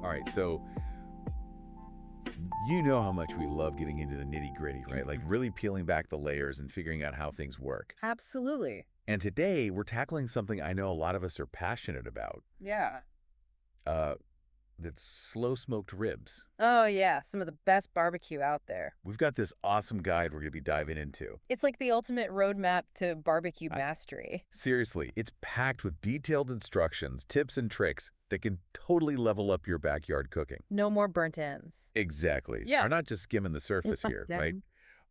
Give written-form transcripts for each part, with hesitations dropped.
All right, so you know how much we love getting into the nitty-gritty, right? Like really peeling back the layers and figuring out how things work. Absolutely. And today we're tackling something I know a lot of us are passionate about. Yeah. Uh, that's slow-smoked ribs. Oh, yeah. Some of the best barbecue out there. We've got this awesome guide we're going to be diving into. It's like the ultimate roadmap to barbecue mastery. Seriously, it's packed with detailed instructions, tips, and tricks that can totally level up your backyard cooking. No more burnt ends. Exactly. Yeah. We're not just skimming the surface here, right?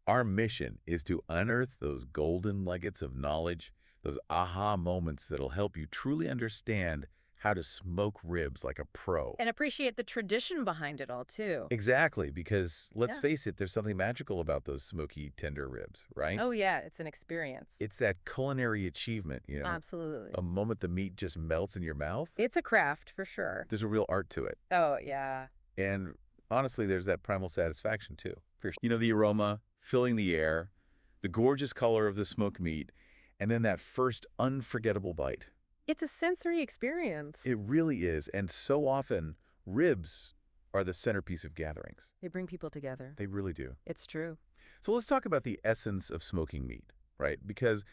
Our mission is to unearth those golden nuggets of knowledge, those aha moments that'll help you truly understand how to smoke ribs like a pro. And appreciate the tradition behind it all, too. Exactly, because let's Yeah. face it, there's something magical about those smoky, tender ribs, right? Oh, yeah. It's an experience. It's that culinary achievement, Absolutely. a moment the meat just melts in your mouth. It's a craft, for sure. There's a real art to it. Oh, yeah. And honestly, there's that primal satisfaction, too. The aroma filling the air, the gorgeous color of the smoked meat, and then that first unforgettable bite. It's a sensory experience. It really is. And so often, ribs are the centerpiece of gatherings. They bring people together. They really do. It's true. So let's talk about the essence of smoking meat, right? Because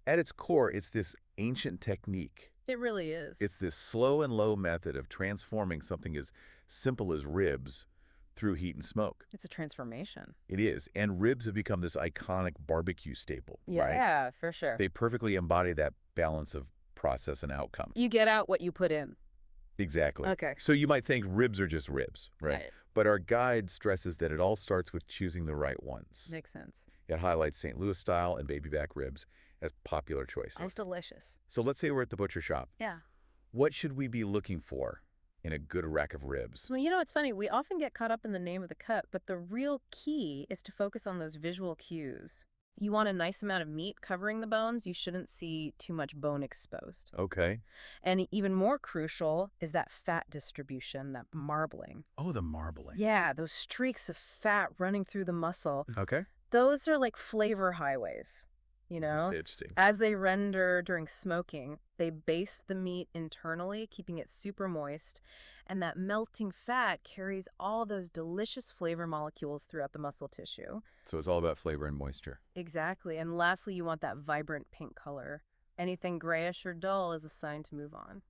at its core, it's this ancient technique. It really is. It's this slow and low method of transforming something as simple as ribs through heat and smoke. It's a transformation. It is. And ribs have become this iconic barbecue staple, right? Yeah, for sure. They perfectly embody that balance of process and outcome. You get out what you put in. Exactly. Okay. So you might think ribs are just ribs, right? Right. But our guide stresses that it all starts with choosing the right ones. Makes sense. It highlights St. Louis style and baby back ribs as popular choices. Sounds delicious. So let's say we're at the butcher shop. Yeah. What should we be looking for in a good rack of ribs? Well, it's funny. We often get caught up in the name of the cut, but the real key is to focus on those visual cues. You want a nice amount of meat covering the bones. You shouldn't see too much bone exposed. Okay. And even more crucial is that fat distribution, that marbling. Oh, the marbling. Yeah, those streaks of fat running through the muscle. Okay. Those are like flavor highways, That's interesting. As they render during smoking, they baste the meat internally, keeping it super moist. And that melting fat carries all those delicious flavor molecules throughout the muscle tissue. So it's all about flavor and moisture. Exactly. And lastly, you want that vibrant pink color. Anything grayish or dull is a sign to move on.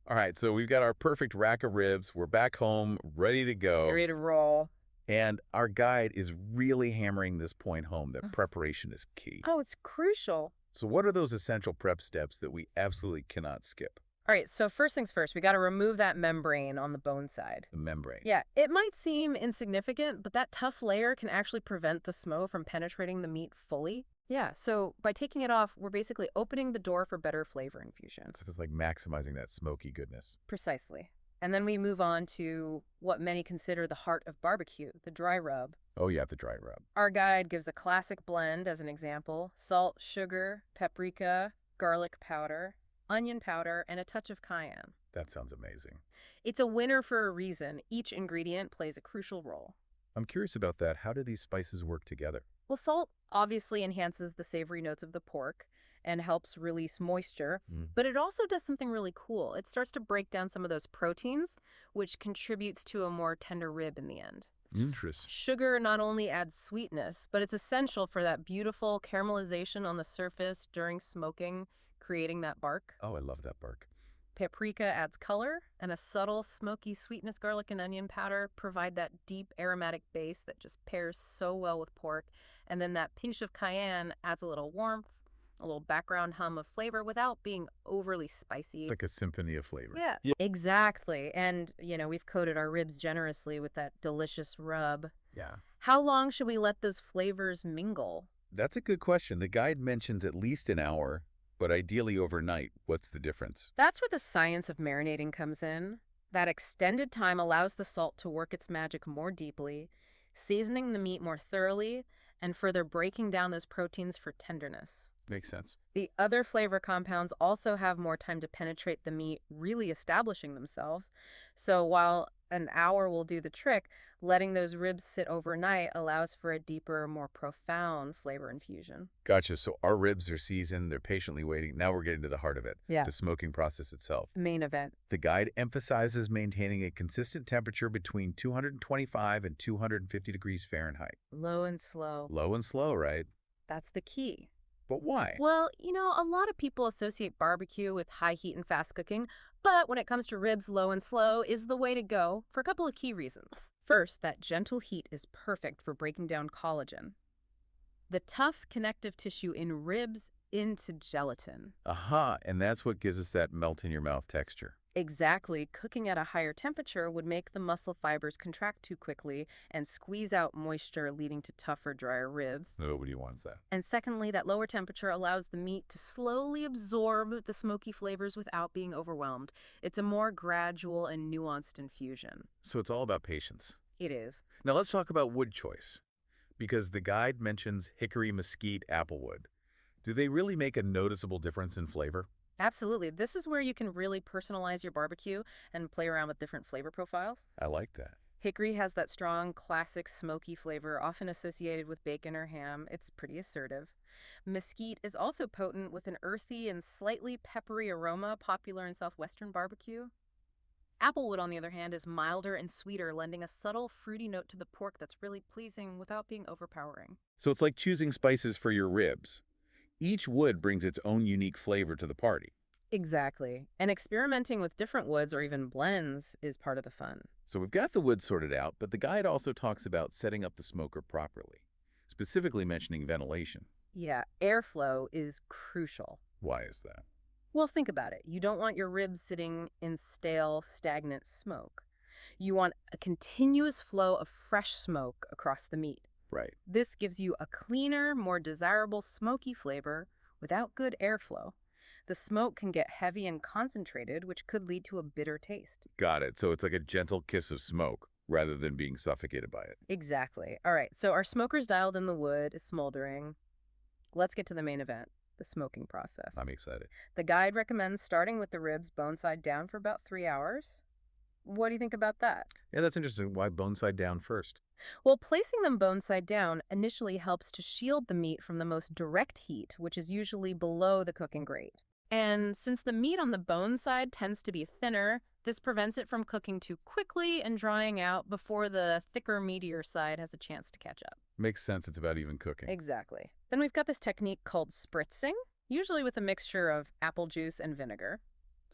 All right, so we've got our perfect rack of ribs. We're back home, ready to go. Ready to roll. And our guide is really hammering this point home that preparation is key. Oh, it's crucial. So what are those essential prep steps that we absolutely cannot skip? All right, so first things first, we got to remove that membrane on the bone side. The membrane. Yeah, it might seem insignificant, but that tough layer can actually prevent the smoke from penetrating the meat fully. Yeah, so by taking it off, we're basically opening the door for better flavor infusion. So it's like maximizing that smoky goodness. Precisely. And then we move on to what many consider the heart of barbecue, the dry rub. Oh, yeah, the dry rub. Our guide gives a classic blend as an example: salt, sugar, paprika, garlic powder, onion powder, and a touch of cayenne. That sounds amazing. It's a winner for a reason. Each ingredient plays a crucial role. I'm curious about that. How do these spices work together? Well, salt obviously enhances the savory notes of the pork and helps release moisture, but it also does something really cool. It starts to break down some of those proteins, which contributes to a more tender rib in the end. Interesting. Sugar not only adds sweetness, but it's essential for that beautiful caramelization on the surface during smoking, creating that bark. Oh, I love that bark. Paprika adds color, and a subtle smoky sweetness. Garlic and onion powder provide that deep aromatic base that just pairs so well with pork. And then that pinch of cayenne adds a little warmth, a little background hum of flavor without being overly spicy. It's like a symphony of flavor. Yeah, exactly. And, we've coated our ribs generously with that delicious rub. Yeah. How long should we let those flavors mingle? That's a good question. The guide mentions at least an hour, but ideally overnight. What's the difference? That's where the science of marinating comes in. That extended time allows the salt to work its magic more deeply, seasoning the meat more thoroughly, and further breaking down those proteins for tenderness. Makes sense. The other flavor compounds also have more time to penetrate the meat, really establishing themselves. So while an hour will do the trick, letting those ribs sit overnight allows for a deeper, more profound flavor infusion. Gotcha. So our ribs are seasoned. They're patiently waiting. Now we're getting to the heart of it, Yeah. the smoking process itself. Main event. The guide emphasizes maintaining a consistent temperature between 225 and 250 degrees Fahrenheit. Low and slow. Low and slow, right? That's the key. But why? Well, a lot of people associate barbecue with high heat and fast cooking, but when it comes to ribs, low and slow is the way to go for a couple of key reasons. First, that gentle heat is perfect for breaking down collagen, the tough connective tissue in ribs into gelatin. Aha, and that's what gives us that melt-in-your-mouth texture. Exactly. Cooking at a higher temperature would make the muscle fibers contract too quickly and squeeze out moisture, leading to tougher, drier ribs. Nobody wants that. And secondly, that lower temperature allows the meat to slowly absorb the smoky flavors without being overwhelmed. It's a more gradual and nuanced infusion. So it's all about patience. It is. Now let's talk about wood choice, because the guide mentions hickory, mesquite, applewood. Do they really make a noticeable difference in flavor? Absolutely. This is where you can really personalize your barbecue and play around with different flavor profiles. I like that. Hickory has that strong, classic smoky flavor, often associated with bacon or ham. It's pretty assertive. Mesquite is also potent with an earthy and slightly peppery aroma, popular in Southwestern barbecue. Applewood, on the other hand, is milder and sweeter, lending a subtle, fruity note to the pork that's really pleasing without being overpowering. So it's like choosing spices for your ribs. Each wood brings its own unique flavor to the party. Exactly. And experimenting with different woods or even blends is part of the fun. So we've got the wood sorted out, but the guide also talks about setting up the smoker properly, specifically mentioning ventilation. Yeah, airflow is crucial. Why is that? Well, think about it. You don't want your ribs sitting in stale, stagnant smoke. You want a continuous flow of fresh smoke across the meat. Right. This gives you a cleaner, more desirable smoky flavor without good airflow. The smoke can get heavy and concentrated, which could lead to a bitter taste. Got it. So it's like a gentle kiss of smoke rather than being suffocated by it. Exactly. All right, so our smoker's dialed in, the wood is smoldering. Let's get to the main event, the smoking process. I'm excited. The guide recommends starting with the ribs bone side down for about 3 hours. What do you think about that? Yeah, that's interesting. Why bone side down first? Well, placing them bone side down initially helps to shield the meat from the most direct heat, which is usually below the cooking grate. And since the meat on the bone side tends to be thinner, this prevents it from cooking too quickly and drying out before the thicker, meatier side has a chance to catch up. Makes sense. It's about even cooking. Exactly. Then we've got this technique called spritzing, usually with a mixture of apple juice and vinegar.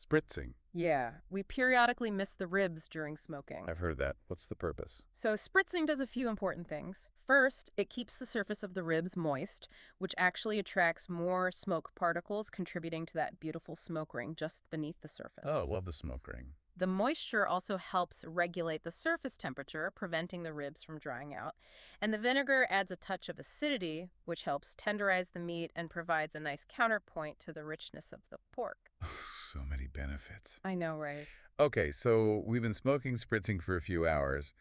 Spritzing. Yeah, we periodically miss the ribs during smoking. I've heard that. What's the purpose? So spritzing does a few important things. First, it keeps the surface of the ribs moist, which actually attracts more smoke particles, contributing to that beautiful smoke ring just beneath the surface. Oh, love the smoke ring. The moisture also helps regulate the surface temperature, preventing the ribs from drying out. And the vinegar adds a touch of acidity, which helps tenderize the meat and provides a nice counterpoint to the richness of the pork. So many benefits. I know, right? Okay, so we've been smoking spritzing for a few hours.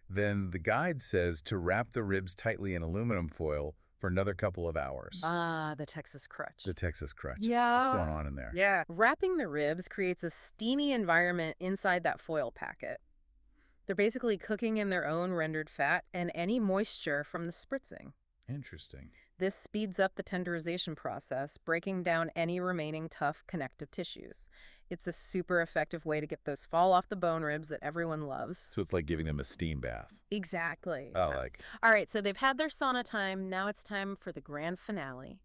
Then the guide says to wrap the ribs tightly in aluminum foil for another couple of hours. Ah, the Texas crutch. The Texas crutch. Yeah. What's going on in there? Yeah. Wrapping the ribs creates a steamy environment inside that foil packet. They're basically cooking in their own rendered fat and any moisture from the spritzing. Interesting. This speeds up the tenderization process, breaking down any remaining tough connective tissues. It's a super effective way to get those fall off the bone ribs that everyone loves. So it's like giving them a steam bath. Exactly. I like. All right, so they've had their sauna time. Now it's time for the grand finale.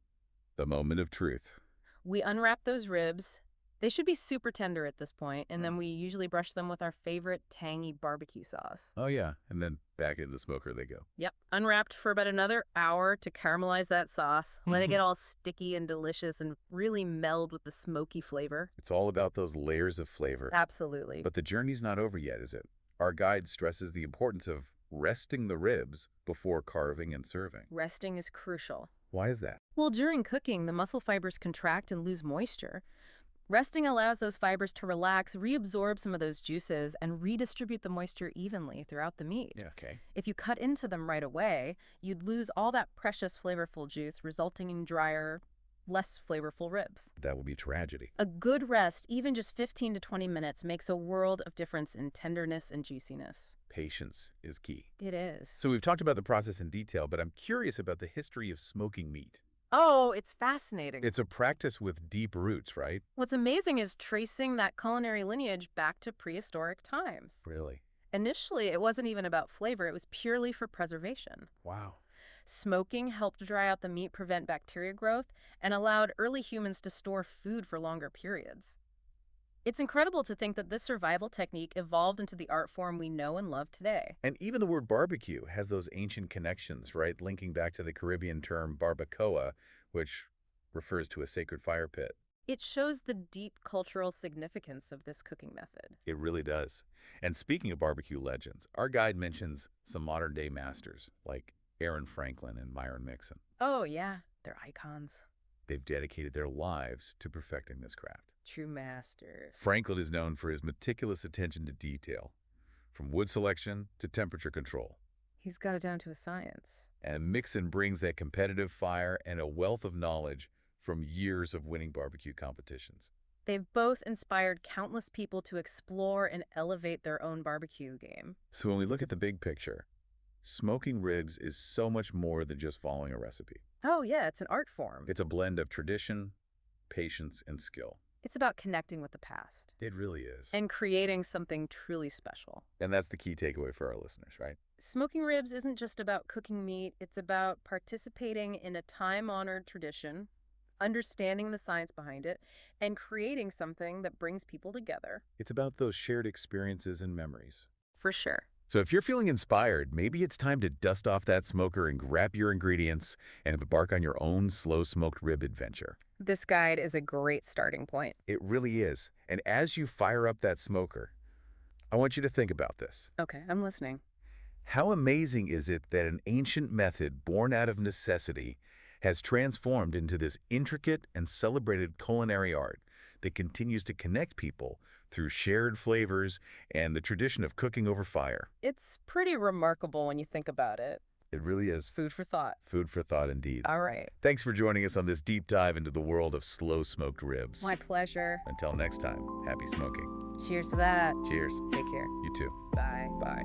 The moment of truth. We unwrap those ribs. They should be super tender at this point, and then we usually brush them with our favorite tangy barbecue sauce. Oh, yeah. And then back into the smoker they go. Yep. Unwrapped for about another hour to caramelize that sauce. Let it get all sticky and delicious and really meld with the smoky flavor. It's all about those layers of flavor. Absolutely. But the journey's not over yet, is it? Our guide stresses the importance of resting the ribs before carving and serving. Resting is crucial. Why is that? Well, during cooking, the muscle fibers contract and lose moisture. Resting allows those fibers to relax, reabsorb some of those juices, and redistribute the moisture evenly throughout the meat. Yeah, okay. If you cut into them right away, you'd lose all that precious flavorful juice, resulting in drier, less flavorful ribs. That would be tragedy. A good rest, even just 15 to 20 minutes, makes a world of difference in tenderness and juiciness. Patience is key. It is. So we've talked about the process in detail, but I'm curious about the history of smoking meat. Oh, it's fascinating. It's a practice with deep roots, right? What's amazing is tracing that culinary lineage back to prehistoric times. Really? Initially, it wasn't even about flavor, it was purely for preservation. Wow. Smoking helped dry out the meat, prevent bacteria growth, and allowed early humans to store food for longer periods. It's incredible to think that this survival technique evolved into the art form we know and love today. And even the word barbecue has those ancient connections, right? Linking back to the Caribbean term barbacoa, which refers to a sacred fire pit. It shows the deep cultural significance of this cooking method. It really does. And speaking of barbecue legends, our guide mentions some modern-day masters like Aaron Franklin and Myron Mixon. Oh, yeah, they're icons. They've dedicated their lives to perfecting this craft. True masters. Franklin is known for his meticulous attention to detail, from wood selection to temperature control. He's got it down to a science. And Mixon brings that competitive fire and a wealth of knowledge from years of winning barbecue competitions. They've both inspired countless people to explore and elevate their own barbecue game. So when we look at the big picture, smoking ribs is so much more than just following a recipe. Oh, yeah, it's an art form. It's a blend of tradition, patience, and skill. It's about connecting with the past. It really is. And creating something truly special. And that's the key takeaway for our listeners, right? Smoking ribs isn't just about cooking meat, it's about participating in a time-honored tradition, understanding the science behind it, and creating something that brings people together. It's about those shared experiences and memories. For sure. So if you're feeling inspired, maybe it's time to dust off that smoker and grab your ingredients and embark on your own slow-smoked rib adventure. This guide is a great starting point. It really is. And as you fire up that smoker, I want you to think about this. Okay, I'm listening. How amazing is it that an ancient method born out of necessity has transformed into this intricate and celebrated culinary art that continues to connect people through shared flavors and the tradition of cooking over fire. It's pretty remarkable when you think about it. It really is. Food for thought. Food for thought indeed. All right. Thanks for joining us on this deep dive into the world of slow-smoked ribs. My pleasure. Until next time, happy smoking. Cheers to that. Cheers. Take care. You too. Bye. Bye.